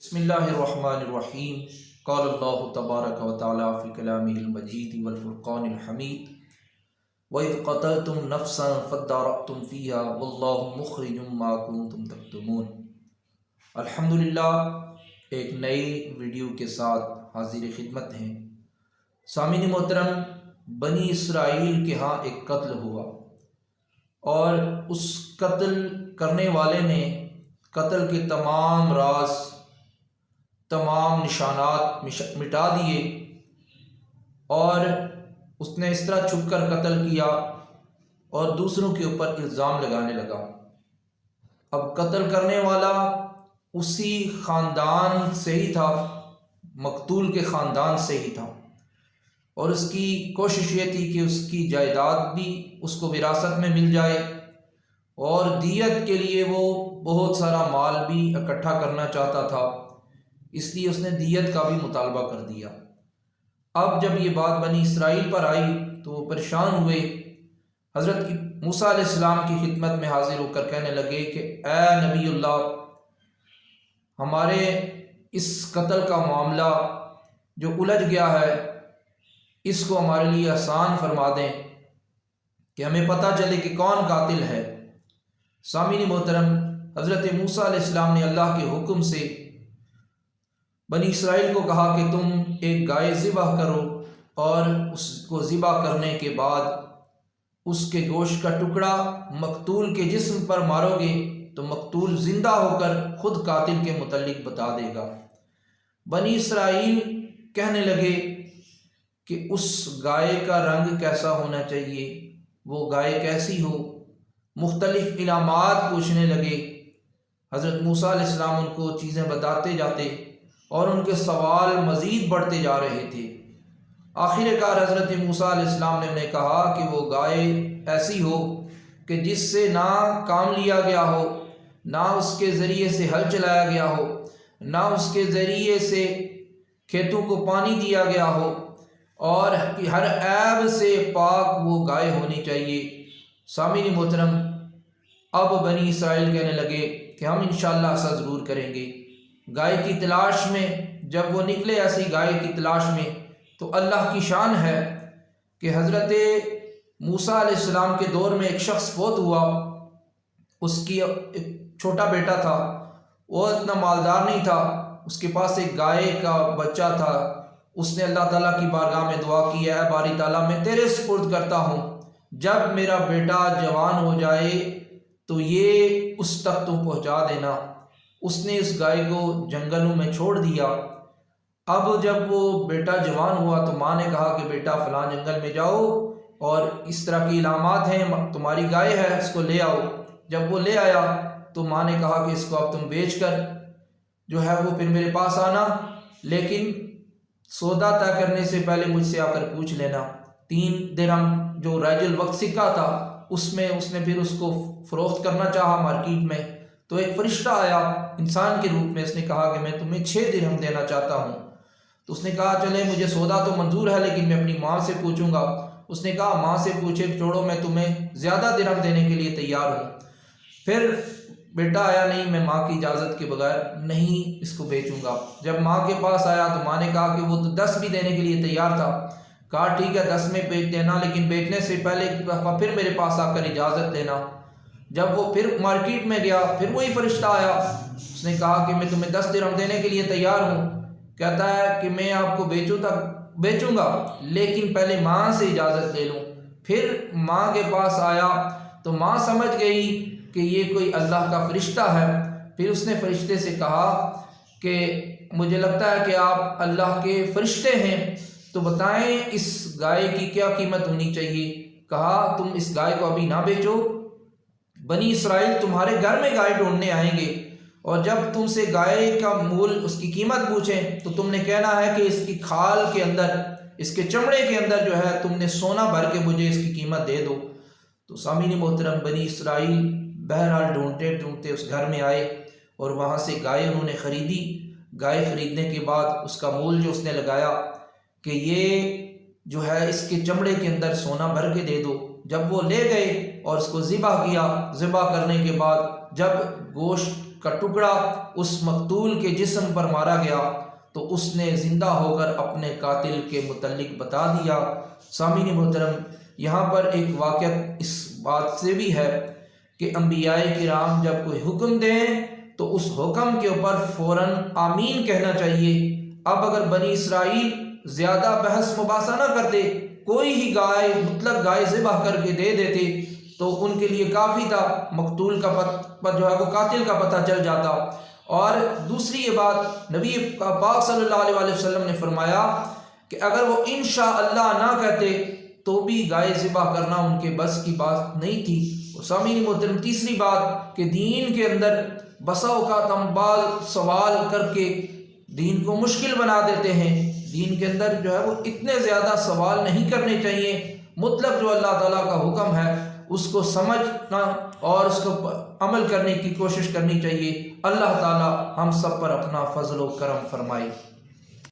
بسم اللہ الرحمن الرحیم قال اللہ تبارک و تعالی فی کلامہ المجید والفرقان الحمید وَإِذْ قَتَلْتُمْ نَفْسًا فَادَّارَأْتُمْ فِيهَا وَاللَّهُ مُخْرِجٌ مَا كُنْتُمْ تَكْتُمُونَ۔ الحمدللہ ایک نئی ویڈیو کے ساتھ حاضر خدمت ہیں۔ سامعین محترم، بنی اسرائیل کے ہاں ایک قتل ہوا اور اس قتل کرنے والے نے قتل کے تمام راز، تمام نشانات مٹا دیے اور اس نے اس طرح چھپ کر قتل کیا اور دوسروں کے اوپر الزام لگانے لگا۔ اب قتل کرنے والا اسی خاندان سے ہی تھا، مقتول کے خاندان سے ہی تھا، اور اس کی کوشش یہ تھی کہ اس کی جائیداد بھی اس کو وراثت میں مل جائے اور دیت کے لیے وہ بہت سارا مال بھی اکٹھا کرنا چاہتا تھا، اس لیے اس نے دیت کا بھی مطالبہ کر دیا۔ اب جب یہ بات بنی اسرائیل پر آئی تو وہ پریشان ہوئے، حضرت موسیٰ علیہ السلام کی خدمت میں حاضر ہو کر کہنے لگے کہ اے نبی اللہ، ہمارے اس قتل کا معاملہ جو الجھ گیا ہے اس کو ہمارے لیے آسان فرما دیں کہ ہمیں پتہ چلے کہ کون قاتل ہے۔ سامعین محترم، حضرت موسیٰ علیہ السلام نے اللہ کے حکم سے بنی اسرائیل کو کہا کہ تم ایک گائے ذبح کرو اور اس کو ذبح کرنے کے بعد اس کے گوشت کا ٹکڑا مقتول کے جسم پر مارو گے تو مقتول زندہ ہو کر خود قاتل کے متعلق بتا دے گا۔ بنی اسرائیل کہنے لگے کہ اس گائے کا رنگ کیسا ہونا چاہیے، وہ گائے کیسی ہو، مختلف علامات پوچھنے لگے۔ حضرت موسیٰ علیہ السلام ان کو چیزیں بتاتے جاتے اور ان کے سوال مزید بڑھتے جا رہے تھے۔ آخر کار حضرت موسیٰ علیہ السلام نے انہیں کہا کہ وہ گائے ایسی ہو کہ جس سے نہ کام لیا گیا ہو، نہ اس کے ذریعے سے ہل چلایا گیا ہو، نہ اس کے ذریعے سے کھیتوں کو پانی دیا گیا ہو، اور ہر عیب سے پاک وہ گائے ہونی چاہیے۔ سامعین محترم، اب بنی اسرائیل کہنے لگے کہ ہم انشاءاللہ ایسا ضرور کریں گے۔ گائے کی تلاش میں جب وہ نکلے ایسی گائے کی تلاش میں، تو اللہ کی شان ہے کہ حضرت موسیٰ علیہ السلام کے دور میں ایک شخص فوت ہوا، اس کی ایک چھوٹا بیٹا تھا، وہ اتنا مالدار نہیں تھا، اس کے پاس ایک گائے کا بچہ تھا۔ اس نے اللہ تعالیٰ کی بارگاہ میں دعا کی، اے باری تعالیٰ میں تیرے سپرد کرتا ہوں، جب میرا بیٹا جوان ہو جائے تو یہ اس تک تو پہنچا دینا۔ اس نے اس گائے کو جنگلوں میں چھوڑ دیا۔ اب جب وہ بیٹا جوان ہوا تو ماں نے کہا کہ بیٹا فلاں جنگل میں جاؤ اور اس طرح کی علامات ہیں، تمہاری گائے ہے، اس کو لے آؤ۔ جب وہ لے آیا تو ماں نے کہا کہ اس کو اب تم بیچ کر جو ہے وہ پھر میرے پاس آنا، لیکن سودا طے کرنے سے پہلے مجھ سے آ کر پوچھ لینا۔ 3 درہم جو رائج الوقت سکہ تھا اس میں اس نے پھر اس کو فروخت کرنا چاہا مارکیٹ میں، تو ایک فرشتہ آیا انسان کے روپ میں، اس نے کہا کہ میں تمہیں 6 درہم دینا چاہتا ہوں۔ تو اس نے کہا چلے مجھے سودا تو منظور ہے لیکن میں اپنی ماں سے پوچھوں گا۔ اس نے کہا ماں سے پوچھے چھوڑو، میں تمہیں زیادہ درہم دینے کے لیے تیار ہوں۔ پھر بیٹا آیا، نہیں میں ماں کی اجازت کے بغیر نہیں اس کو بیچوں گا۔ جب ماں کے پاس آیا تو ماں نے کہا کہ وہ تو 10 بھی دینے کے لیے تیار تھا۔ کہا ٹھیک ہے 10 میں بیچ دینا، لیکن بیچنے سے پہلے ایک دفعہ پھر میرے پاس آ کر اجازت لینا۔ جب وہ پھر مارکیٹ میں گیا پھر وہی فرشتہ آیا، اس نے کہا کہ میں تمہیں 10 درہم دینے کے لیے تیار ہوں۔ کہتا ہے کہ میں آپ کو بیچوں گا لیکن پہلے ماں سے اجازت لے لوں۔ پھر ماں کے پاس آیا تو ماں سمجھ گئی کہ یہ کوئی اللہ کا فرشتہ ہے۔ پھر اس نے فرشتے سے کہا کہ مجھے لگتا ہے کہ آپ اللہ کے فرشتے ہیں، تو بتائیں اس گائے کی کیا قیمت ہونی چاہیے۔ کہا تم اس گائے کو ابھی نہ بیچو، بنی اسرائیل تمہارے گھر میں گائے ڈھونڈنے آئیں گے، اور جب تم سے گائے کا مول اس کی قیمت پوچھیں تو تم نے کہنا ہے کہ اس کی کھال کے اندر، اس کے چمڑے کے اندر جو ہے تم نے سونا بھر کے مجھے اس کی قیمت دے دو۔ تو سامعین محترم، بنی اسرائیل بہرحال ڈھونڈتے ڈھونڈتے اس گھر میں آئے اور وہاں سے گائے انہوں نے خریدی۔ گائے خریدنے کے بعد اس کا مول جو اس نے لگایا کہ یہ جو ہے اس کے چمڑے کے اندر سونا بھر کے دے دو۔ جب وہ لے گئے اور اس کو ذبح کیا، ذبح کرنے کے بعد جب گوشت کا ٹکڑا اس مقتول کے جسم پر مارا گیا تو اس نے زندہ ہو کر اپنے قاتل کے متعلق بتا دیا۔ سامعین محترم، یہاں پر ایک واقعہ اس بات سے بھی ہے کہ انبیاء کرام جب کوئی حکم دیں تو اس حکم کے اوپر فوراً آمین کہنا چاہیے۔ اب اگر بنی اسرائیل زیادہ بحث مباحثہ نہ کرتے، کوئی ہی گائے مطلق گائے ذبح کر کے دے دیتے تو ان کے لیے کافی تھا، مقتول کا جو ہے وہ قاتل کا پتہ چل جاتا۔ اور دوسری یہ بات نبی پاک صلی اللہ علیہ وسلم نے فرمایا کہ اگر وہ انشاءاللہ نہ کہتے تو بھی گائے ذبح کرنا ان کے بس کی بات نہیں تھی۔ سامعین محترم، تیسری بات کہ دین کے اندر بسا اوقات ہم بعض سوال کر کے دین کو مشکل بنا دیتے ہیں۔ دین کے اندر جو ہے وہ اتنے زیادہ سوال نہیں کرنے چاہیے، مطلب جو اللہ تعالیٰ کا حکم ہے اس کو سمجھنا اور اس کو عمل کرنے کی کوشش کرنی چاہیے۔ اللہ تعالیٰ ہم سب پر اپنا فضل و کرم فرمائے۔